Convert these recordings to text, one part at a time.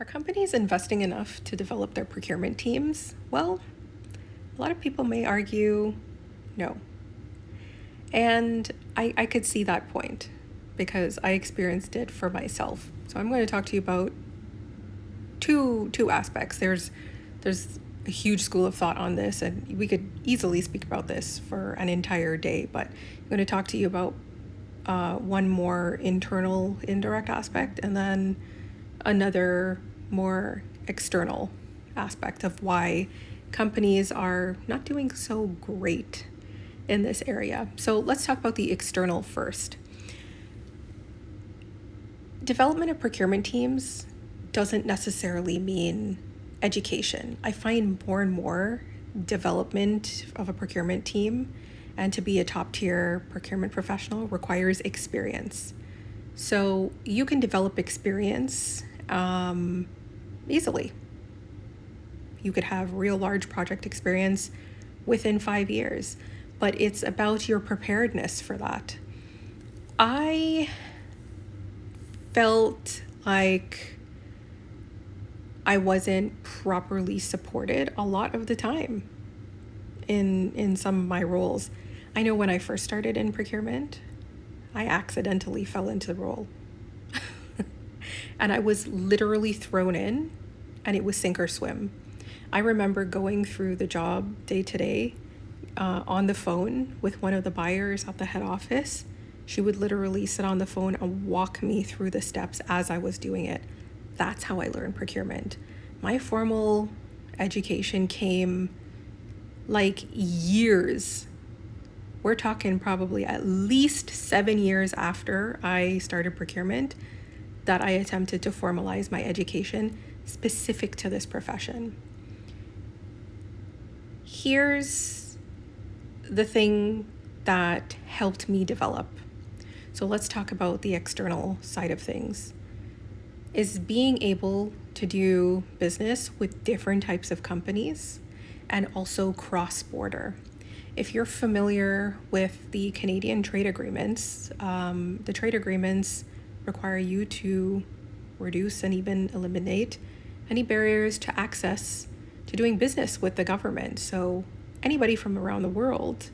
Are companies investing enough to develop their procurement teams? Well, a lot of people may argue no. And I could see that point because I experienced it for myself. So I'm going to talk to you about two aspects. There's a huge school of thought on this, and we could easily speak about this for an entire day, but I'm going to talk to you about one more internal, indirect aspect, and then another more external aspect of why companies are not doing so great in this area. So let's talk about the external first. Development of procurement teams doesn't necessarily mean education. I find more and more development of a procurement team and to be a top tier procurement professional requires experience. So you can develop experience easily. You could have real large project experience within 5 years, but it's about your preparedness for that. I felt like I wasn't properly supported a lot of the time in some of my roles. I know when I first started in procurement, I accidentally fell into the role. And I was literally thrown in, and it was sink or swim. I remember going through the job day to day on the phone with one of the buyers at the head office. She would literally sit on the phone and walk me through the steps as I was doing it. That's how I learned procurement. My formal education came like years. We're talking probably at least 7 years after I started procurement that I attempted to formalize my education specific to this profession. Here's the thing that helped me develop. So let's talk about the external side of things. Is being able to do business with different types of companies and also cross-border. If you're familiar with the Canadian trade agreements, the trade agreements require you to reduce and even eliminate any barriers to access to doing business with the government. So anybody from around the world,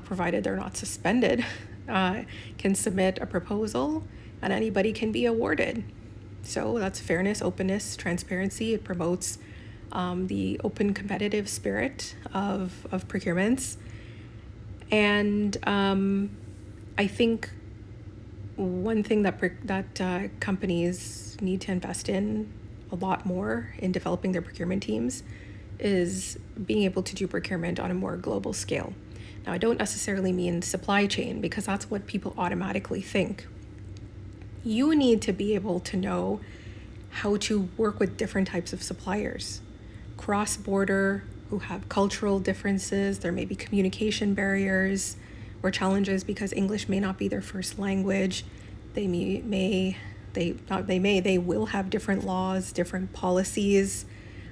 provided they're not suspended, can submit a proposal and anybody can be awarded. So that's fairness, openness, transparency. It promotes the open competitive spirit of procurements. And I think one thing that companies need to invest in a lot more in developing their procurement teams is being able to do procurement on a more global scale. Now, I don't necessarily mean supply chain because that's what people automatically think. You need to be able to know how to work with different types of suppliers. Cross-border, who have cultural differences, there may be communication barriers or challenges because English may not be their first language. They will have different laws, different policies,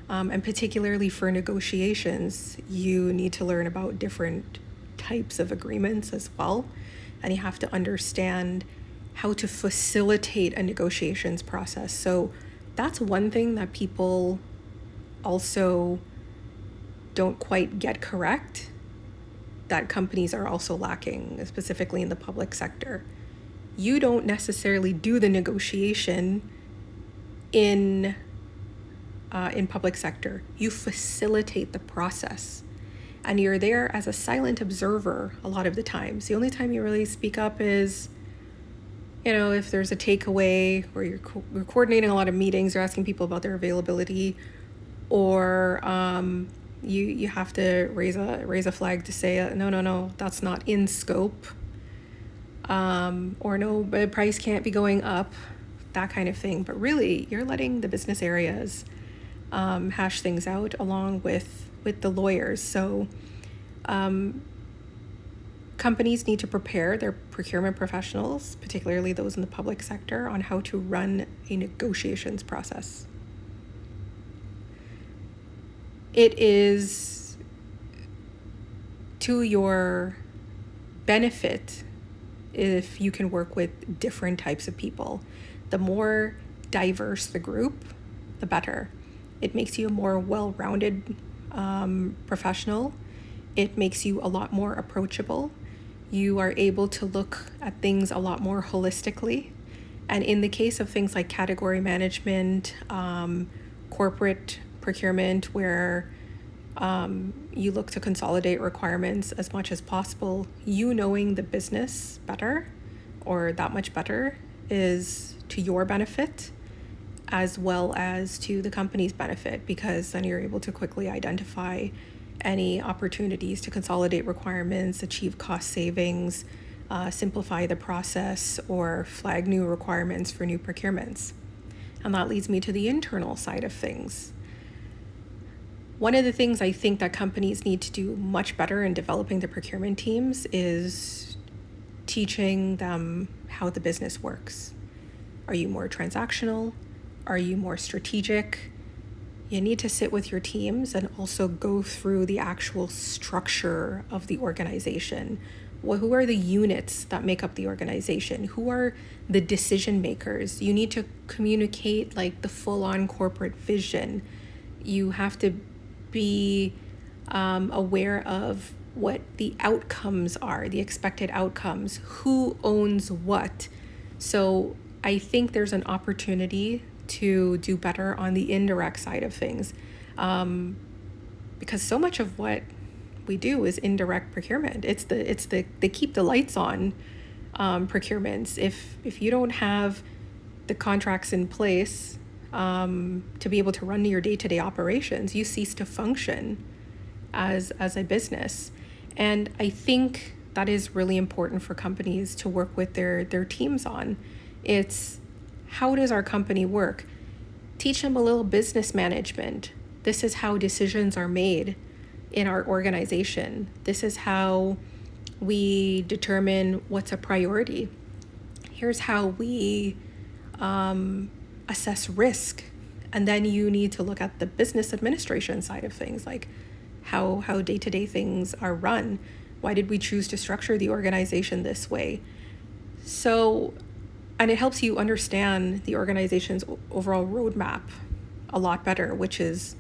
and particularly for negotiations, you need to learn about different types of agreements as well. And you have to understand how to facilitate a negotiations process. So that's one thing that people also don't quite get correct, that companies are also lacking, specifically in the public sector. You don't necessarily do the negotiation in public sector. You facilitate the process. And you're there as a silent observer a lot of the times. The only time you really speak up is, if there's a takeaway or you're coordinating a lot of meetings, you're asking people about their availability, or you have to raise a flag to say, no, that's not in scope, or no, the price can't be going up, that kind of thing. But really, you're letting the business areas hash things out along with the lawyers. So companies need to prepare their procurement professionals, particularly those in the public sector, on how to run a negotiations process. It is to your benefit if you can work with different types of people. The more diverse the group, the better. It makes you a more well-rounded professional. It makes you a lot more approachable. You are able to look at things a lot more holistically. And in the case of things like category management, corporate procurement, where you look to consolidate requirements as much as possible, you knowing the business better or that much better is to your benefit as well as to the company's benefit, because then you're able to quickly identify any opportunities to consolidate requirements, achieve cost savings, simplify the process, or flag new requirements for new procurements. And that leads me to the internal side of things. One of the things I think that companies need to do much better in developing the procurement teams is teaching them how the business works. Are you more transactional? Are you more strategic? You need to sit with your teams and also go through the actual structure of the organization. Who are the units that make up the organization? Who are the decision makers? You need to communicate like the full-on corporate vision. You have to be aware of what the outcomes are, the expected outcomes, who owns what. So I think there's an opportunity to do better on the indirect side of things, because so much of what we do is indirect procurement. It's the they keep the lights on procurements. If you don't have the contracts in place to be able to run your day-to-day operations, you cease to function as a business. And I think that is really important for companies to work with their teams on. It's, how does our company work? Teach them a little business management. This is how decisions are made in our organization. This is how we determine what's a priority. Here's how we assess risk. And then you need to look at the business administration side of things, like how day-to-day things are run. Why did we choose to structure the organization this way? So, and it helps you understand the organization's overall roadmap a lot better, which is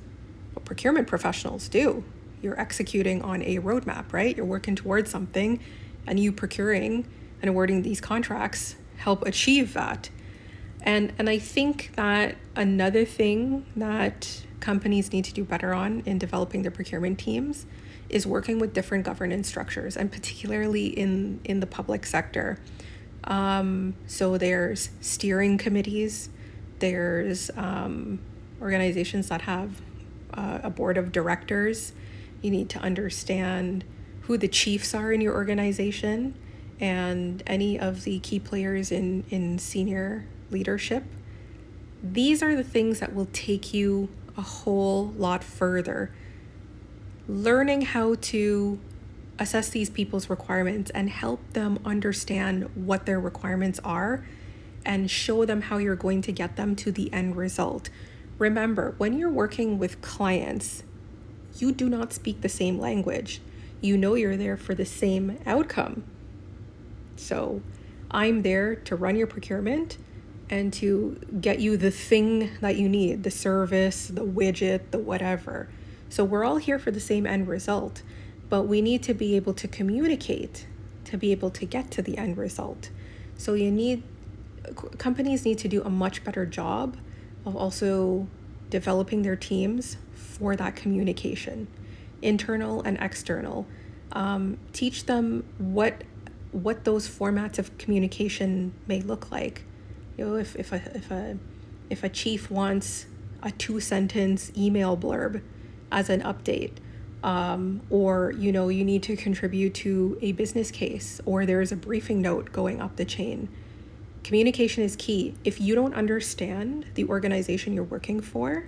what procurement professionals do. You're executing on a roadmap, right? You're working towards something, and you procuring and awarding these contracts help achieve that. And I think that another thing that companies need to do better on in developing their procurement teams is working with different governance structures, and particularly in the public sector. So there's steering committees, there's organizations that have a board of directors. You need to understand who the chiefs are in your organization and any of the key players in senior leadership. These are the things that will take you a whole lot further. Learning how to assess these people's requirements and help them understand what their requirements are and show them how you're going to get them to the end result. Remember, when you're working with clients, you do not speak the same language. You know you're there for the same outcome. So I'm there to run your procurement and to get you the thing that you need, the service, the widget, the whatever. So we're all here for the same end result, but we need to be able to communicate to be able to get to the end result. So companies need to do a much better job of also developing their teams for that communication, internal and external. Teach them what those formats of communication may look like. You know, if a chief wants a 2-sentence email blurb as an update, or you need to contribute to a business case, or there's a briefing note going up the chain. Communication is key. If you don't understand the organization you're working for,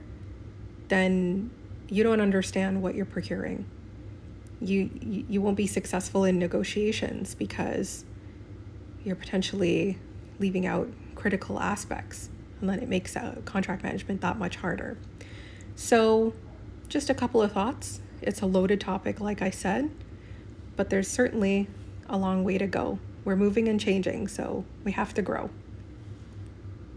then you don't understand what you're procuring. You won't be successful in negotiations because you're potentially leaving out critical aspects, and then it makes contract management that much harder. So just a couple of thoughts. It's a loaded topic, like I said, but there's certainly a long way to go. We're moving and changing, so we have to grow.